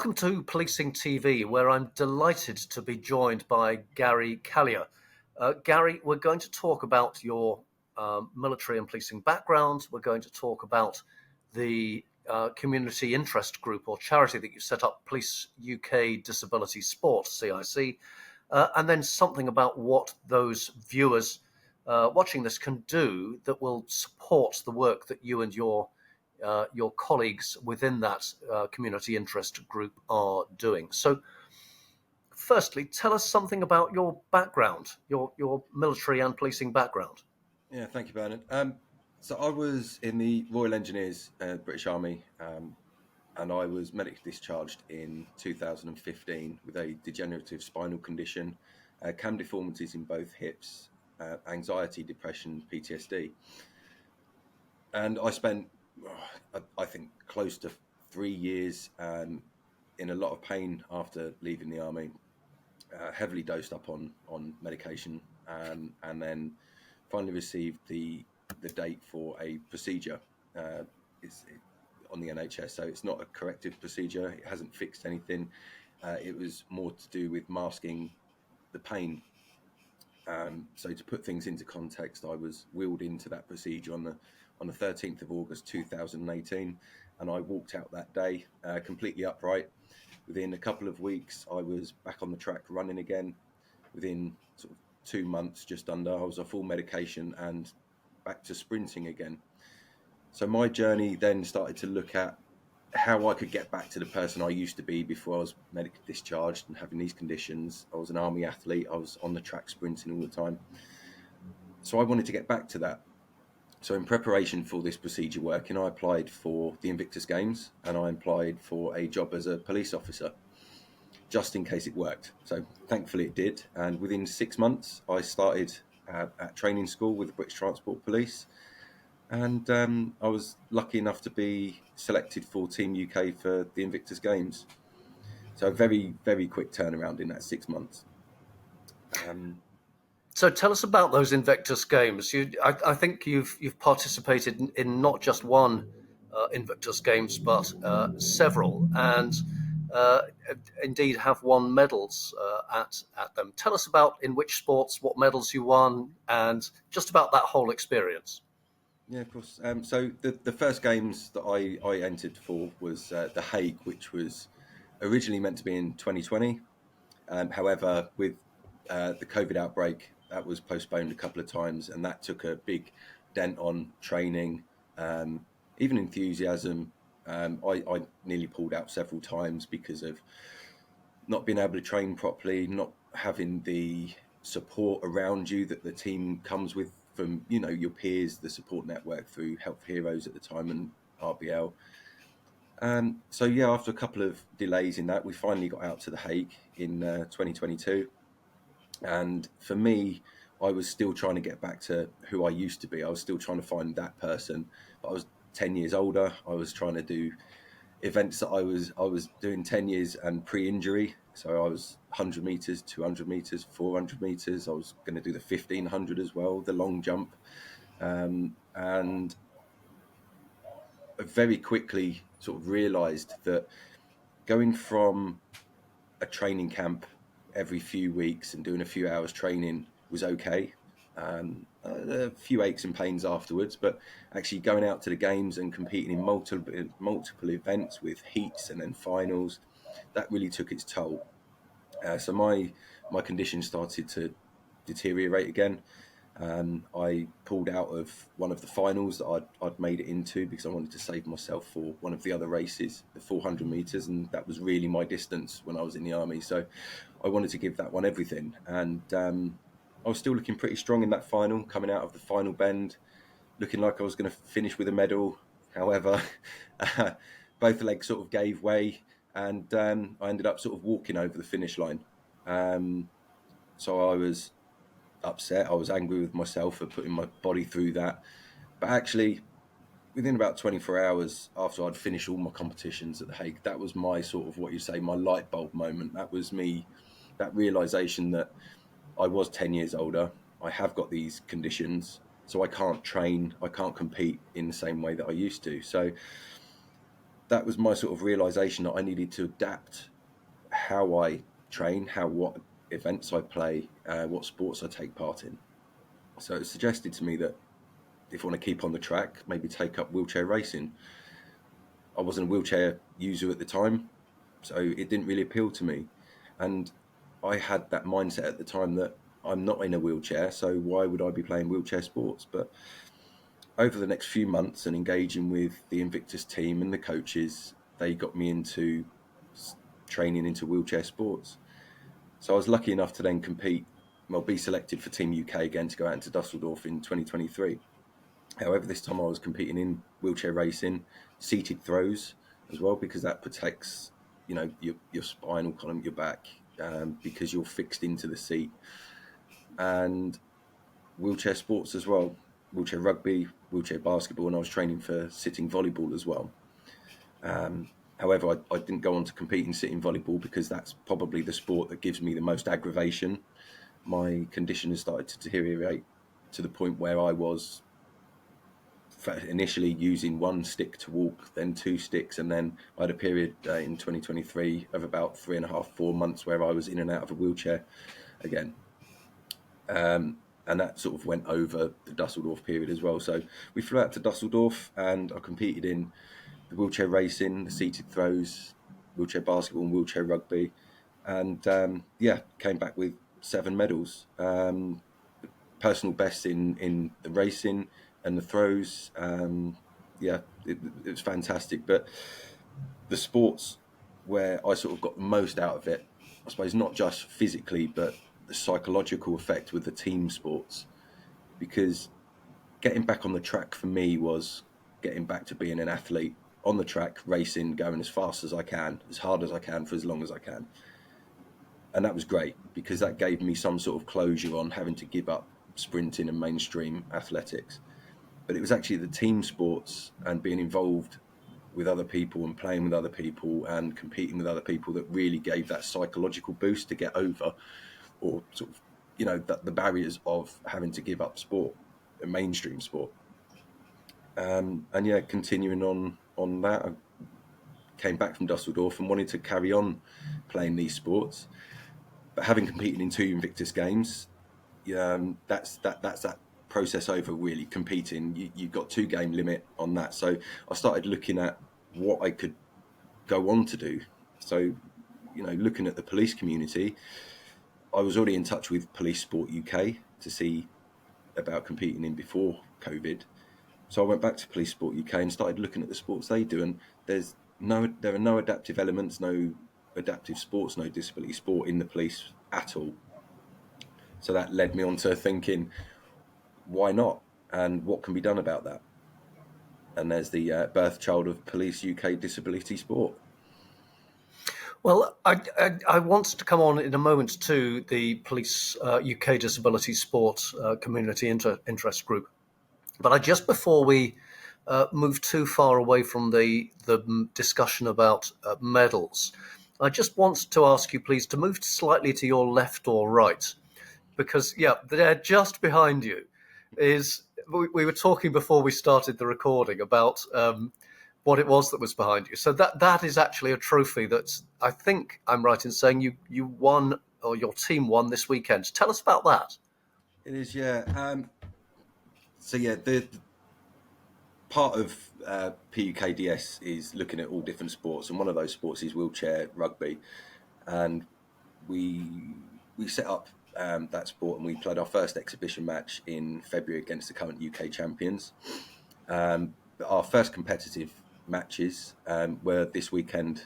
Welcome to Policing TV, where I'm delighted to be joined by Gary Callier. Gary, we're going to talk about your military and policing background. We're going to talk about the community interest group or charity that you set up, Police UK Disability Sport, CIC, and then something about what those viewers watching this can do that will support the work that you and your colleagues within that community interest group are doing. So, firstly, tell us something about your background, your military and policing background. Yeah, thank you, Bernard. So I was in the Royal Engineers, British Army, and I was medically discharged in 2015 with a degenerative spinal condition, cam deformities in both hips, anxiety, depression, PTSD. And I spent, I think, close to 3 years in a lot of pain after leaving the army, heavily dosed up on medication, and then finally received the date for a procedure. It's on the NHS, so it's not a corrective procedure. It hasn't fixed anything. It was more to do with masking the pain. So to put things into context, I was wheeled into that procedure on the 13th of August 2018, and I walked out that day completely upright. Within a couple of weeks, I was back on the track running again. Within sort of 2 months, just under, I was off all medication and back to sprinting again. So my journey then started to look at how I could get back to the person I used to be before I was medically discharged and having these conditions. I was an army athlete. I was on the track sprinting all the time. So I wanted to get back to that. So in preparation for this procedure working, I applied for the Invictus Games and I applied for a job as a police officer, just in case it worked. So thankfully it did. And within 6 months, I started at training school with the British Transport Police. And I was lucky enough to be selected for Team UK for the Invictus Games. So a very, very quick turnaround in that 6 months. So, tell us about those Invictus Games. I think you've participated in not just one Invictus Games, but several, and uh, indeed have won medals at them. Tell us about in which sports, what medals you won, and just about that whole experience. Yeah, of course. So the first games that I entered for was The Hague, which was originally meant to be in 2020. However, with the COVID outbreak, that was postponed a couple of times, and that took a big dent on training, even enthusiasm. I nearly pulled out several times because of not being able to train properly, not having the support around you that the team comes with from your peers, the support network through Health Heroes at the time and RBL. So yeah, after a couple of delays in that, we finally got out to The Hague in 2022. And for me, I was still trying to get back to who I used to be. I was still trying to find that person, but I was 10 years older. I was trying to do events that I was doing 10 years and pre-injury. So I was 100 meters, 200 meters, 400 meters. I was going to do the 1500 as well, the long jump. And I very quickly sort of realized that going from a training camp every few weeks and doing a few hours training was okay. A few aches and pains afterwards, but actually going out to the games and competing in multiple events with heats and then finals, that really took its toll. So my condition started to deteriorate again. I pulled out of one of the finals that I'd made it into because I wanted to save myself for one of the other races, the 400 meters, and that was really my distance when I was in the army. So I wanted to give that one everything, and I was still looking pretty strong in that final, coming out of the final bend, looking like I was going to finish with a medal. However, both legs sort of gave way, and I ended up sort of walking over the finish line. So I was upset. I was angry with myself for putting my body through that. But actually, within about 24 hours after I'd finished all my competitions at The Hague, that was my sort of what you say, my light bulb moment. That was me, that realization that I was 10 years older. I have got these conditions, so I can't train, I can't compete in the same way that I used to. So that was my sort of realization that I needed to adapt how I train, what events I play, what sports I take part in. So it suggested to me that if I want to keep on the track, maybe take up wheelchair racing. I wasn't a wheelchair user at the time, so it didn't really appeal to me. And I had that mindset at the time that I'm not in a wheelchair, so why would I be playing wheelchair sports? But over the next few months and engaging with the Invictus team and the coaches, they got me into training into wheelchair sports. So I was lucky enough to then be selected for Team UK again to go out into Dusseldorf in 2023. However, this time I was competing in wheelchair racing, seated throws as well, because that protects, your spinal column, your back, because you're fixed into the seat. And wheelchair sports as well, wheelchair rugby, wheelchair basketball, and I was training for sitting volleyball as well. However, I didn't go on to compete in sitting volleyball because that's probably the sport that gives me the most aggravation. My condition has started to deteriorate to the point where I was initially using one stick to walk, then two sticks, and then I had a period in 2023 of about 3.5, 4 months where I was in and out of a wheelchair again. And that sort of went over the Dusseldorf period as well. So we flew out to Dusseldorf and I competed in the wheelchair racing, the seated throws, wheelchair basketball and wheelchair rugby. And came back with 7 medals. Personal best in the racing and the throws. It was fantastic. But the sports where I sort of got the most out of it, I suppose, not just physically, but the psychological effect with the team sports, because getting back on the track for me was getting back to being an athlete on the track, racing, going as fast as I can, as hard as I can, for as long as I can. And that was great because that gave me some sort of closure on having to give up sprinting and mainstream athletics. But it was actually the team sports and being involved with other people and playing with other people and competing with other people that really gave that psychological boost to get over, or sort of, the barriers of having to give up sport, a mainstream sport. Continuing on that, I came back from Dusseldorf and wanted to carry on playing these sports. But having competed in 2 Invictus games, that's that process over, really competing. You've got 2 game limit on that. So I started looking at what I could go on to do. So, looking at the police community, I was already in touch with Police Sport UK to see about competing in before COVID. So I went back to Police Sport UK and started looking at the sports they do. And there are no adaptive elements, no adaptive sports, no disability sport in the police at all. So that led me on to thinking, why not? And what can be done about that? And there's the birth child of Police UK disability sport. Well, I want to come on in a moment to the Police UK Disability Sport Community Interest Group. But just before we move too far away from the discussion about medals, I just want to ask you, please, to move slightly to your left or right, because, they're just behind you. We were talking before we started the recording about what it was that was behind you. So that is actually a trophy that I think I'm right in saying you won, or your team won this weekend. Tell us about that. It is, yeah. The part of PUKDS is looking at all different sports, and one of those sports is wheelchair rugby. And we set up that sport, and we played our first exhibition match in February against the current UK champions. Our first competitive matches were this weekend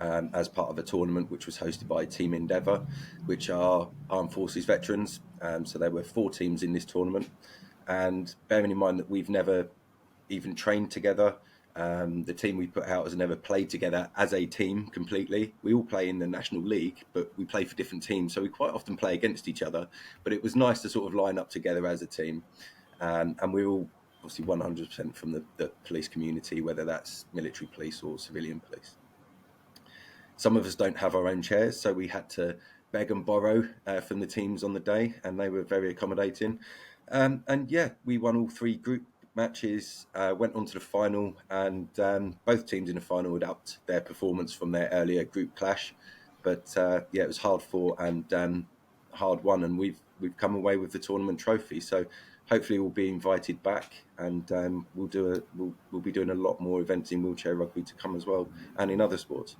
as part of a tournament which was hosted by Team Endeavour, which are Armed Forces veterans. So there were 4 teams in this tournament. And bearing in mind that we've never even trained together, the team we put out has never played together as a team completely. We all play in the National League, but we play for different teams. So we quite often play against each other. But it was nice to sort of line up together as a team. And we're all obviously 100% from the police community, whether that's military police or civilian police. Some of us don't have our own chairs, so we had to beg and borrow from the teams on the day, and they were very accommodating. We won all 3 group matches, went on to the final, and both teams in the final had upped their performance from their earlier group clash. But yeah, it was hard fought and hard won, and we've come away with the tournament trophy. So hopefully we'll be invited back, and we'll be doing a lot more events in wheelchair rugby to come as well, and in other sports.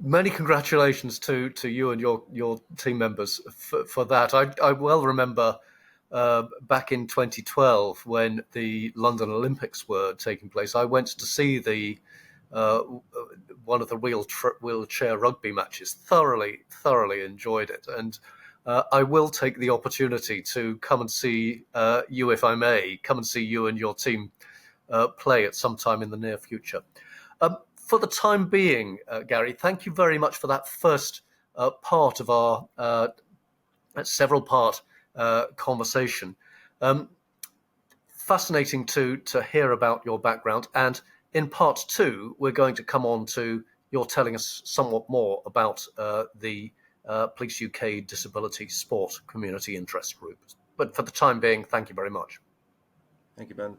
Many congratulations to you and your team members for that. I well remember back in 2012 when the London Olympics were taking place. I went to see the one of the wheelchair rugby matches. Thoroughly enjoyed it, and I will take the opportunity to come and see you, if I may, come and see you and your team play at some time in the near future. For the time being, Gary, thank you very much for that first part of our several-part conversation. Fascinating to hear about your background. And in part two, we're going to come on to your telling us somewhat more about the Police UK Disability Sport Community Interest Group. But for the time being, thank you very much. Thank you, Ben.